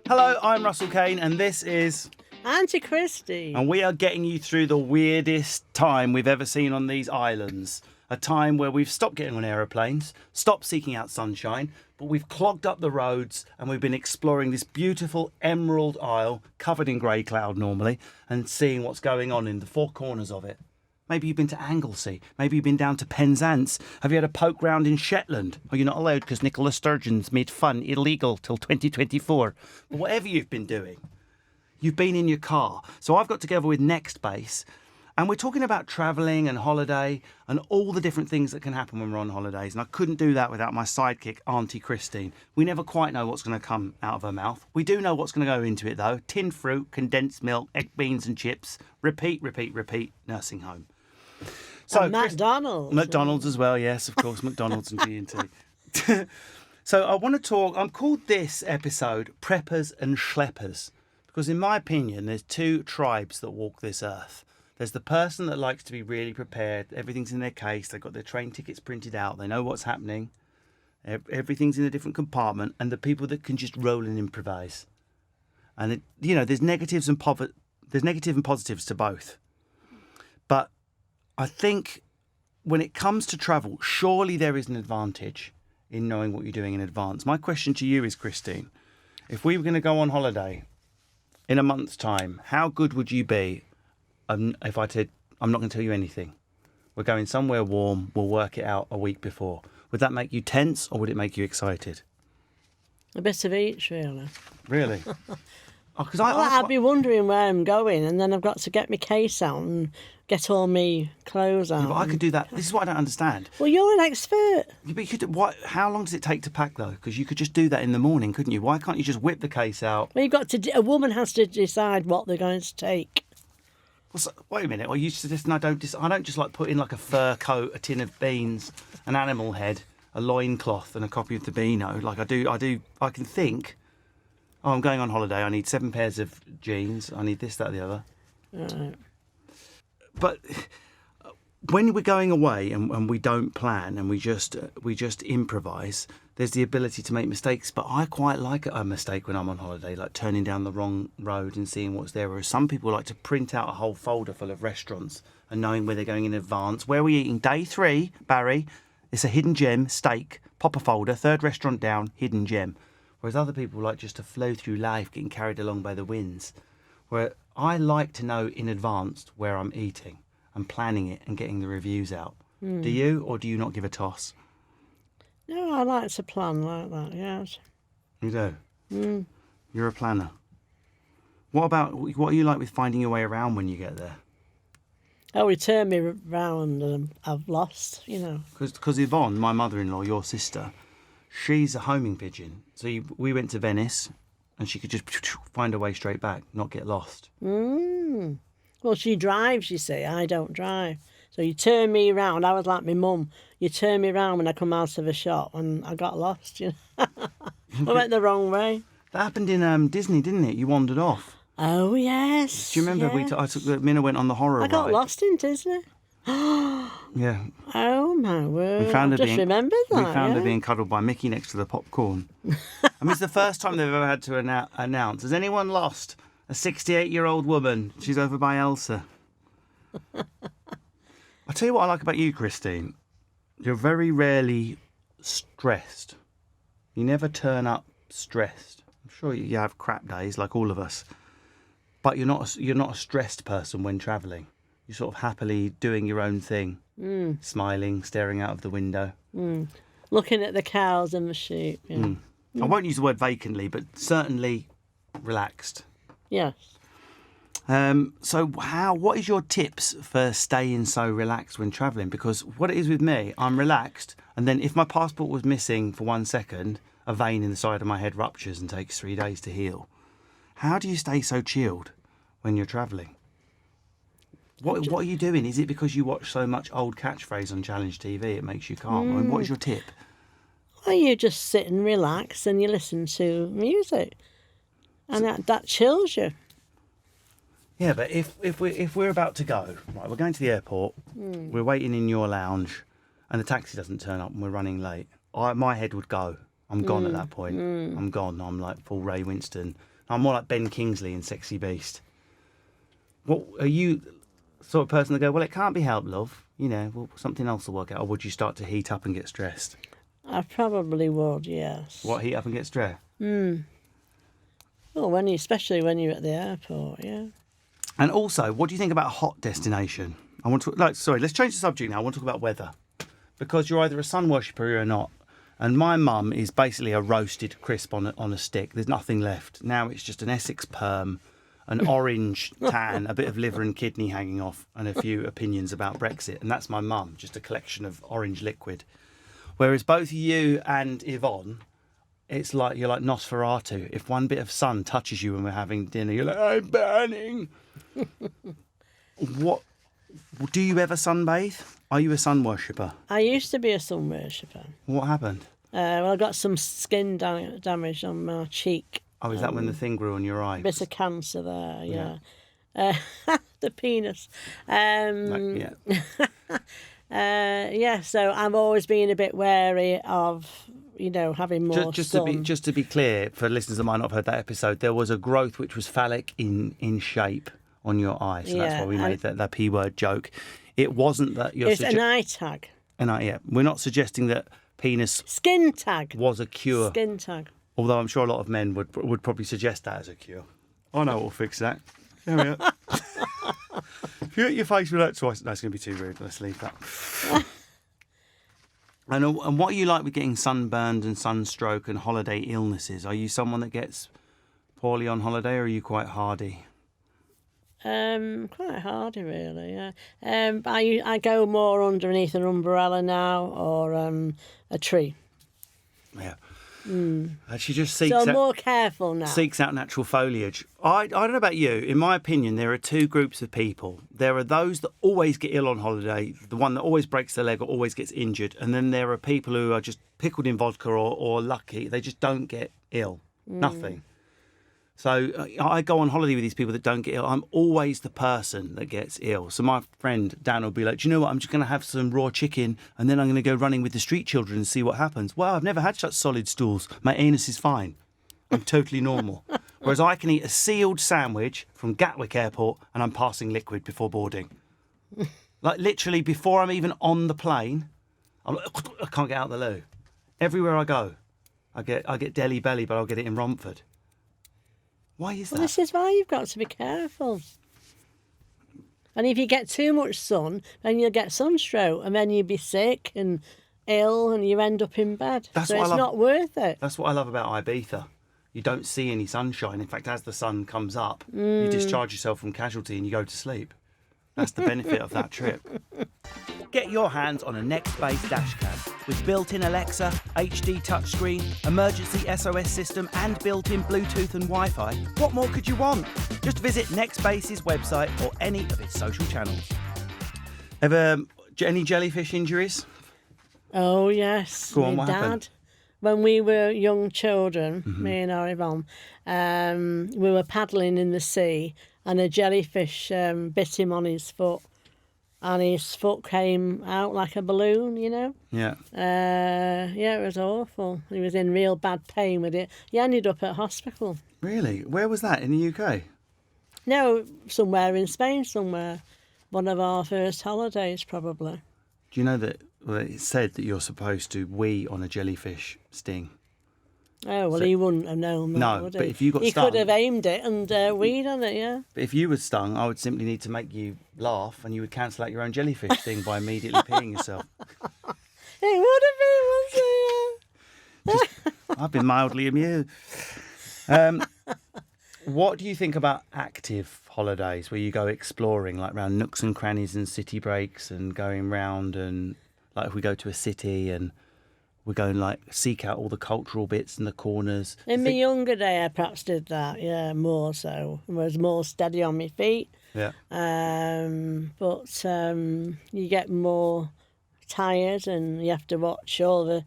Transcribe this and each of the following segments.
Hello, I'm Russell Kane, and this is Auntie Christie. And we are getting you through the weirdest time we've ever seen on these islands. A time where we've stopped getting on aeroplanes, stopped seeking out sunshine, but we've clogged up the roads and we've been exploring this beautiful Emerald Isle, covered in grey cloud normally, and seeing what's going on in the four corners of it. Maybe you've been to Anglesey. Maybe you've been down to Penzance. Have you had a poke round in Shetland? Or you're not allowed because Nicola Sturgeon's made fun illegal till 2024. But whatever you've been doing, you've been in your car. So I've got together with Nextbase, and we're talking about travelling and holiday and all the different things that can happen when we're on holidays. And I couldn't do that without my sidekick, Auntie Christine. We never quite know what's going to come out of her mouth. We do know what's going to go into it, though. Tinned fruit, condensed milk, egg, beans and chips. Repeat, repeat, repeat. Nursing home. So McDonald's. McDonald's as well, yes, of course. McDonald's and G&T. So I want to talk, I'm called this episode Preppers and Schleppers. Because in my opinion, there's two tribes that walk this earth. There's the person that likes to be really prepared. Everything's in their case. They've got their train tickets printed out. They know what's happening. Everything's in a different compartment. And the people that can just roll and improvise. And, there's negatives and there's negative and positives to both. But I think when it comes to travel, surely there is an advantage in knowing what you're doing in advance. My question to you is, Christine, if we were going to go on holiday in a month's time, how good would you be if I said, I'm not going to tell you anything? We're going somewhere warm. We'll work it out a week before. Would that make you tense or would it make you excited? A bit of each, really. Really? Because I'd be wondering where I'm going, and then I've got to get my case out and get all my clothes out. Yeah, but I could do that. This is what I don't understand. Well, you're an expert. Yeah, but how long does it take to pack, though? Because you could just do that in the morning, couldn't you? Why can't you just whip the case out? Well, a woman has to decide what they're going to take. Well, so, wait a minute. Are you suggesting I don't just like put in like a fur coat, a tin of beans, an animal head, a loincloth, and a copy of the Beano? Like I can think. Oh, I'm going on holiday. I need 7 pairs of jeans. I need this, that, the other. Right. But when we're going away and we don't plan and we just improvise, there's the ability to make mistakes. But I quite like a mistake when I'm on holiday, like turning down the wrong road and seeing what's there. Whereas some people like to print out a whole folder full of restaurants and knowing where they're going in advance. Where are we eating? Day 3, Barry. It's a hidden gem, steak, pop a folder, 3rd restaurant down, hidden gem. Whereas other people like just to flow through life, getting carried along by the winds. Where I like to know in advance where I'm eating and planning it and getting the reviews out. Do you, or do you not give a toss? No, I like to plan like that, yes. You do? You're a planner. What are you like with finding your way around when you get there? Oh, he turned me round and I've lost, Because Yvonne, my mother-in-law, your sister, she's a homing pigeon. So we went to Venice and she could just find her way straight back, not get lost. Well, she drives, you see. I don't drive. So you turn me around. I was like my mum. You turn me around when I come out of a shop and I got lost, I went the wrong way. That happened in Disney, didn't it? You wandered off. Oh, yes. Do you remember Minna went on the horror ride? I got lost in Disney. Yeah. Oh, my word. Remember that. We found her being cuddled by Mickey next to the popcorn. I mean, it's the first time they've ever had to announce. Has anyone lost? A 68-year-old woman. She's over by Elsa. I'll tell you what I like about you, Christine. You're very rarely stressed. You never turn up stressed. I'm sure you have crap days like all of us. But you're not a stressed person when travelling. You're sort of happily doing your own thing, smiling, staring out of the window. Looking at the cows and the sheep. Yeah. I won't use the word vacantly, but certainly relaxed. Yes. So what is your tips for staying so relaxed when travelling? Because what it is with me, I'm relaxed, and then if my passport was missing for 1 second, a vein in the side of my head ruptures and takes 3 days to heal. How do you stay so chilled when you're travelling? What are you doing? Is it because you watch so much old catchphrase on Challenge TV it makes you calm? I mean, what is your tip? Well, you just sit and relax and you listen to music. And that chills you. Yeah, but if we're about to go, right, we're going to the airport, we're waiting in your lounge, and the taxi doesn't turn up and we're running late, my head would go. I'm gone at that point. I'm gone. I'm like full Ray Winston. I'm more like Ben Kingsley in Sexy Beast. What are you, the sort of person to go, well, it can't be helped, love. You know, well, something else will work out. Or would you start to heat up and get stressed? I probably would, yes. What, heat up and get stressed? Well, especially when you're at the airport, yeah. And also, what do you think about a hot destination? I want to, let's change the subject now. I want to talk about weather. Because you're either a sun worshipper or you're not. And my mum is basically a roasted crisp on a stick. There's nothing left. Now it's just an Essex perm, an orange tan, a bit of liver and kidney hanging off, and a few opinions about Brexit. And that's my mum, just a collection of orange liquid. Whereas both you and Yvonne, it's like you're like Nosferatu. If one bit of sun touches you when we're having dinner, you're like, I'm burning. What? Do you ever sunbathe? Are you a sun worshipper? I used to be a sun worshipper. What happened? Well, I got some skin damage on my cheek. Oh, is that when the thing grew on your eye? A bit of cancer there, yeah. The penis. Yeah, so I've always been a bit wary of, having more sun. Just to be clear, for listeners that might not have heard that episode, there was a growth which was phallic in shape on your eye. So that's why we made that P word joke. It wasn't that you're... It's an eye tag. We're not suggesting that penis... Skin tag. ...was a cure. Skin tag. Although I'm sure a lot of men would probably suggest that as a cure. I know what will fix that. There we are. If you hit your face with that twice... That's going to be too rude. Let's leave that. And what are you like with getting sunburned and sunstroke and holiday illnesses? Are you someone that gets poorly on holiday, or are you quite hardy? Quite hardy, really, yeah. I go more underneath an umbrella now, or a tree. Yeah. And she just seeks I'm more careful now. Seeks out natural foliage. I don't know about you. In my opinion, there are two groups of people. There are those that always get ill on holiday, the one that always breaks their leg or always gets injured. And then there are people who are just pickled in vodka or lucky. They just don't get ill. Nothing. So I go on holiday with these people that don't get ill. I'm always the person that gets ill. So my friend Dan will be like, do you know what? I'm just going to have some raw chicken and then I'm going to go running with the street children and see what happens. Well, I've never had such solid stools. My anus is fine. I'm totally normal. Whereas I can eat a sealed sandwich from Gatwick Airport and I'm passing liquid before boarding. Like literally before I'm even on the plane, I can't get out the loo. Everywhere I go, I get deli belly, but I'll get it in Romford. Why is that? Well, this is why you've got to be careful. And if you get too much sun, then you'll get sunstroke, and then you'll be sick and ill, and you end up in bed. It's not worth it. That's what I love about Ibiza. You don't see any sunshine. In fact, as the sun comes up, you discharge yourself from casualty and you go to sleep. That's the benefit of that trip. Get your hands on a Nextbase dashcam with built-in Alexa, HD touchscreen, emergency SOS system and built-in Bluetooth and Wi-Fi. What more could you want? Just visit Nextbase's website or any of its social channels. Ever any jellyfish injuries? Oh, yes. Go on, what happened? When we were young children, me and our Yvonne, we were paddling in the sea and a jellyfish bit him on his foot. And his foot came out like a balloon, Yeah. It was awful. He was in real bad pain with it. He ended up at hospital. Really? Where was that? In the UK? No, somewhere in Spain, somewhere. One of our first holidays, probably. Do you know that it said that you're supposed to wee on a jellyfish sting? Oh, well, he wouldn't have known that, No, would he? but if you got He stung... could have aimed it and weed on it, yeah. But if you were stung, I would simply need to make you laugh and you would cancel out your own jellyfish sting by immediately peeing yourself. It would have been, wasn't it? I've been mildly amused. What do you think about active holidays where you go exploring, like around nooks and crannies and city breaks and going round and like if we go to a city and we go and like seek out all the cultural bits and the corners? In my younger day, I perhaps did that, yeah, more so. I was more steady on my feet. Yeah. But you get more tired and you have to watch all the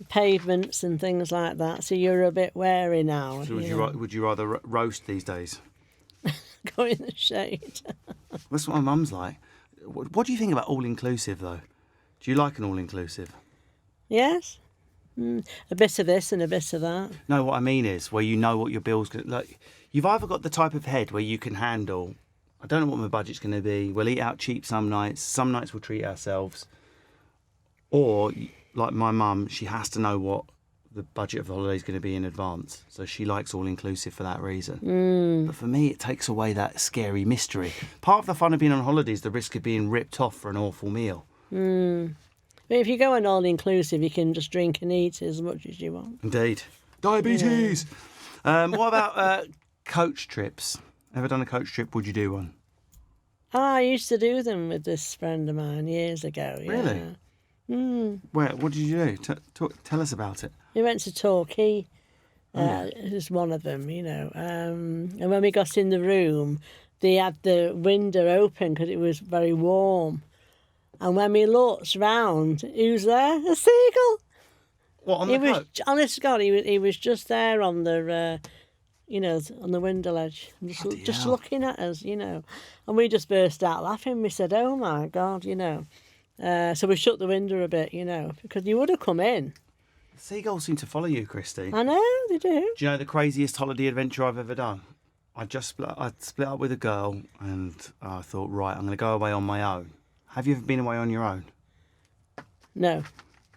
pavements and things like that, so you're a bit wary now. So would you rather roast these days? Go in the shade. That's what my mum's like. What do you think about all-inclusive, though? Do you like an all-inclusive? Yes. A bit of this and a bit of that. No, what I mean is where you know what your bill's going to... Like, you've either got the type of head where you can handle, I don't know what my budget's going to be, we'll eat out cheap some nights we'll treat ourselves. Or, like my mum, she has to know what the budget of the holiday is going to be in advance. So she likes all-inclusive for that reason. But for me, it takes away that scary mystery. Part of the fun of being on holiday is the risk of being ripped off for an awful meal. But if you go on all-inclusive, you can just drink and eat as much as you want. Indeed. Diabetes! Yeah. What about coach trips? Ever done a coach trip? Would you do one? I used to do them with this friend of mine years ago. Yeah. Really? Where? What did you do? Tell us about it. We went to Torquay. It was one of them, you know. And when we got in the room, they had the window open because it was very warm. And when we looked round, who's there? A seagull. What, on the coach? Honest to God, he was just there on the, on the window ledge, just looking at us, you know. And we just burst out laughing. We said, "Oh my God," you know. So we shut the window a bit, you know, because you would have come in. Seagulls seem to follow you, Christy. I know, they do. Do you know the craziest holiday adventure I've ever done? I split up with a girl and I thought, right, I'm going to go away on my own. Have you ever been away on your own? No.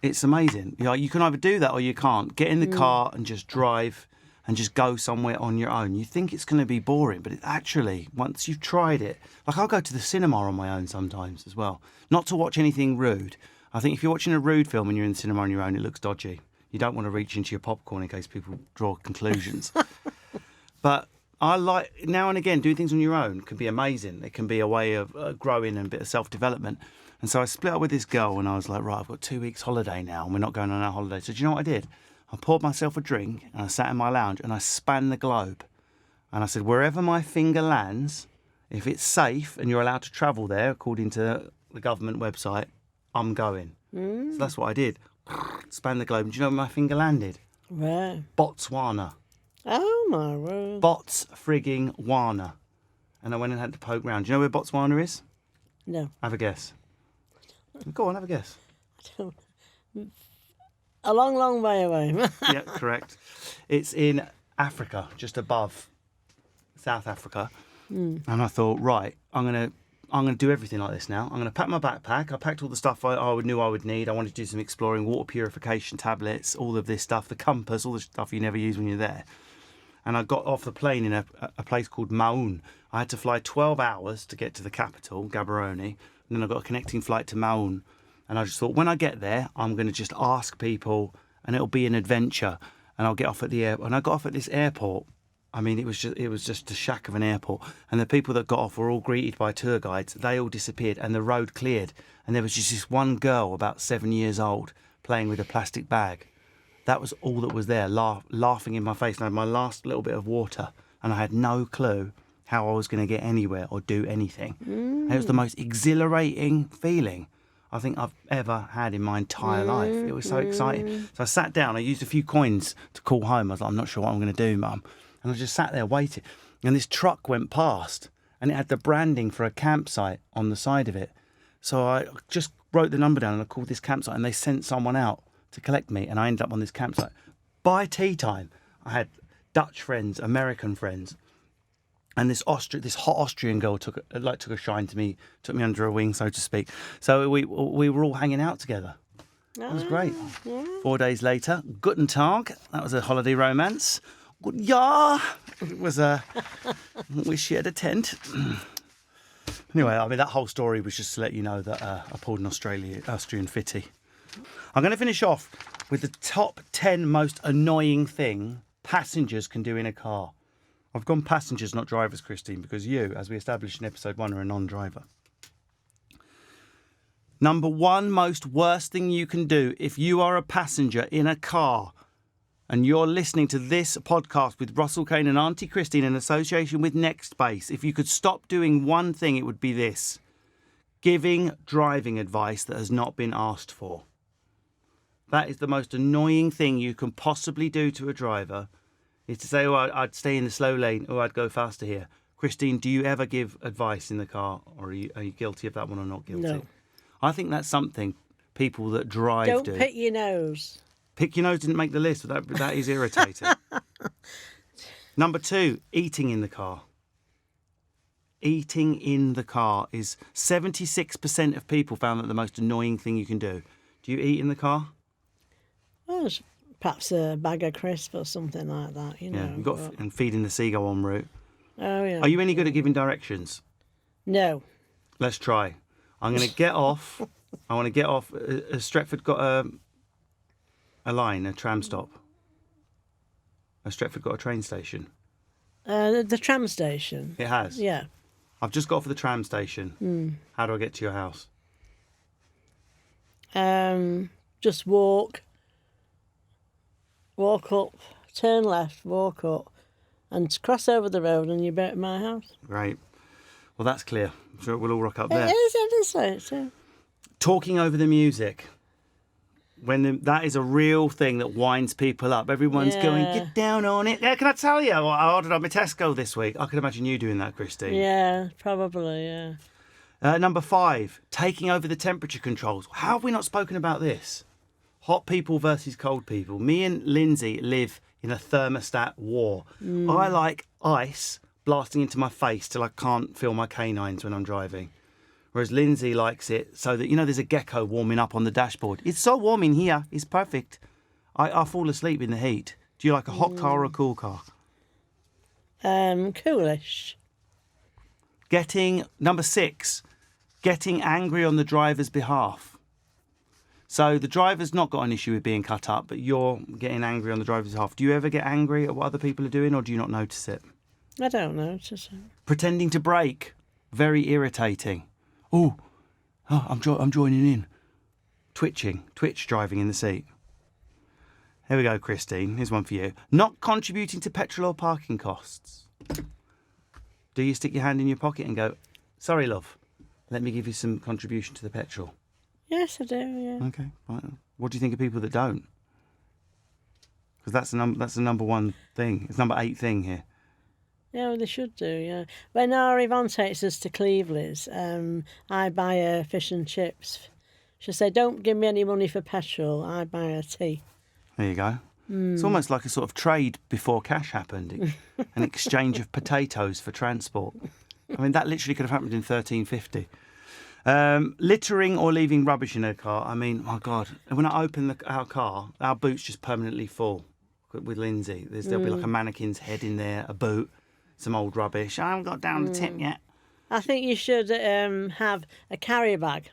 It's amazing. You can either do that or you can't. Get in the car and just drive and just go somewhere on your own. You think it's going to be boring, but it actually, once you've tried it, like I'll go to the cinema on my own sometimes as well. Not to watch anything rude. I think if you're watching a rude film and you're in the cinema on your own, it looks dodgy. You don't want to reach into your popcorn in case people draw conclusions. But I like, now and again, doing things on your own can be amazing. It can be a way of growing and a bit of self-development. And so I split up with this girl and I was like, right, I've got 2 weeks holiday now and we're not going on our holiday. So do you know what I did? I poured myself a drink and I sat in my lounge and I spanned the globe. And I said, wherever my finger lands, if it's safe and you're allowed to travel there, according to the government website, I'm going. So that's what I did. Span the globe. And do you know where my finger landed? Where? Botswana. Oh, my word. Bots-frigging-wana. And I went and had to poke round. Do you know where Botswana is? No. Have a guess. Go on, have a guess. A long, long way away. Yeah, correct. It's in Africa, just above South Africa. And I thought, right, I'm gonna do everything like this now. I'm gonna pack my backpack. I packed all the stuff I knew I would need. I wanted to do some exploring, water purification tablets, all of this stuff, the compass, all the stuff you never use when you're there. And I got off the plane in a place called Maun. I had to fly 12 hours to get to the capital, Gaborone, and then I got a connecting flight to Maun. And I just thought, when I get there, I'm going to just ask people, and it'll be an adventure. And I'll get off at the airport. And I got off at this airport. I mean, it was just a shack of an airport. And the people that got off were all greeted by tour guides. They all disappeared, and the road cleared. And there was just this one girl, about 7 years old, playing with a plastic bag. That was all that was there, laughing in my face. And I had my last little bit of water, and I had no clue how I was going to get anywhere or do anything. And it was the most exhilarating feeling I think I've ever had in my entire life. It was so exciting. So I sat down, I used a few coins to call home. I was like, I'm not sure what I'm going to do, Mum. And I just sat there waiting. And this truck went past, and it had the branding for a campsite on the side of it. So I just wrote the number down and I called this campsite, and they sent someone out to collect me, and I ended up on this campsite. By tea time, I had Dutch friends, American friends, and this hot Austrian girl took a shine to me, took me under her wing, so to speak. So we were all hanging out together. It was great. 4 days later, Guten Tag. That was a holiday romance. Ja, it was a. We shared a tent. Anyway, I mean that whole story was just to let you know that I pulled an Austrian fitty. I'm going to finish off with the top 10 most annoying thing passengers can do in a car. I've gone passengers, not drivers, Christine, because you, as we established in episode 1, are a non-driver. Number 1 most worst thing you can do if you are a passenger in a car and you're listening to this podcast with Russell Kane and Auntie Christine in association with Nextbase, if you could stop doing one thing, it would be this: giving driving advice that has not been asked for. That is the most annoying thing you can possibly do to a driver, is to say, oh, I'd stay in the slow lane, or I'd go faster here. Christine, do you ever give advice in the car, or are you guilty of that one or not guilty? No. I think that's something people that drive do. Don't pick your nose. Pick your nose didn't make the list, but that is irritating. Number 2, eating in the car. Eating in the car is 76% of people found that the most annoying thing you can do. Do you eat in the car? Well, it's perhaps a bag of crisps or something like that, you know. Yeah, you've got and feeding the seagull en route. Oh, yeah. Are you any good at giving directions? No. Let's try. I'm going to get off. I want to get off. Has Stretford got a line, a tram stop? Has Stretford got a train station? The tram station. It has? Yeah. I've just got off the tram station. How do I get to your house? Just walk up, turn left, walk up, and cross over the road, and you're back at my house. Great. Well, that's clear. I'm sure we'll all rock up there. It is. Talking over the music. That is a real thing that winds people up. Everyone's going, get down on it. Yeah, can I tell you? I ordered on my Tesco this week. I could imagine you doing that, Christine. Yeah, probably, yeah. Number 5, taking over the temperature controls. How have we not spoken about this? Hot people versus cold people. Me and Lindsay live in a thermostat war. I like ice blasting into my face till I can't feel my canines when I'm driving. Whereas Lindsay likes it so that, there's a gecko warming up on the dashboard. It's so warm in here. It's perfect. I fall asleep in the heat. Do you like a hot car or a cool car? Coolish. Number 6, getting angry on the driver's behalf. So the driver's not got an issue with being cut up, but you're getting angry on the driver's behalf. Do you ever get angry at what other people are doing, or do you not notice it? I don't notice it. Pretending to brake. Very irritating. I'm joining in. Twitch driving in the seat. Here we go, Christine. Here's one for you. Not contributing to petrol or parking costs. Do you stick your hand in your pocket and go, sorry, love, let me give you some contribution to the petrol? Yes, I do, yeah. Okay, fine. What do you think of people that don't? Because that's the number 1 thing. It's number 8 thing here. Yeah, well, they should do, yeah. When our Yvonne takes us to Cleveland's, I buy her fish and chips. She'll say, don't give me any money for petrol, I buy her tea. There you go. It's almost like a sort of trade before cash happened. An exchange of potatoes for transport. I mean, that literally could have happened in 1350. Littering or leaving rubbish in her car. I mean, my God, when I open our car, our boot's just permanently full with Lindsay. There'll be like a mannequin's head in there, a boot, some old rubbish. I haven't got down the tip yet. I think you should have a carry bag,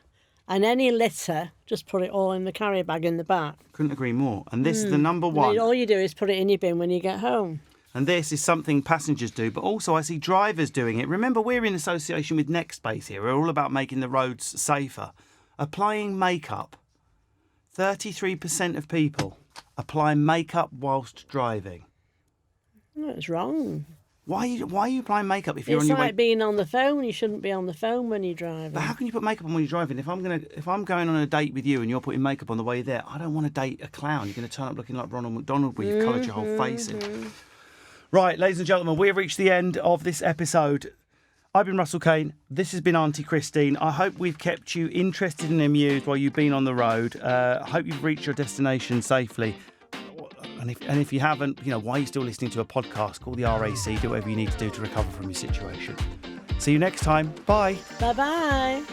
and any litter, just put it all in the carry bag in the back. Couldn't agree more. And this is the number 1. All you do is put it in your bin when you get home. And this is something passengers do, but also I see drivers doing it. Remember, we're in association with Nextbase here. We're all about making the roads safer. Applying makeup. 33% of people apply makeup whilst driving. No, it's wrong. Why are you applying makeup if you're on It's your way? like being on the phone. You shouldn't be on the phone when you're driving. But how can you put makeup on when you're driving? If I'm going on a date with you and you're putting makeup on the way there, I don't want to date a clown. You're going to turn up looking like Ronald McDonald where you've coloured your whole face in. Right, ladies and gentlemen, we have reached the end of this episode. I've been Russell Kane. This has been Auntie Christine. I hope we've kept you interested and amused while you've been on the road. I hope you've reached your destination safely. And if you haven't, why are you still listening to a podcast? Call the RAC, do whatever you need to do to recover from your situation. See you next time. Bye. Bye-bye.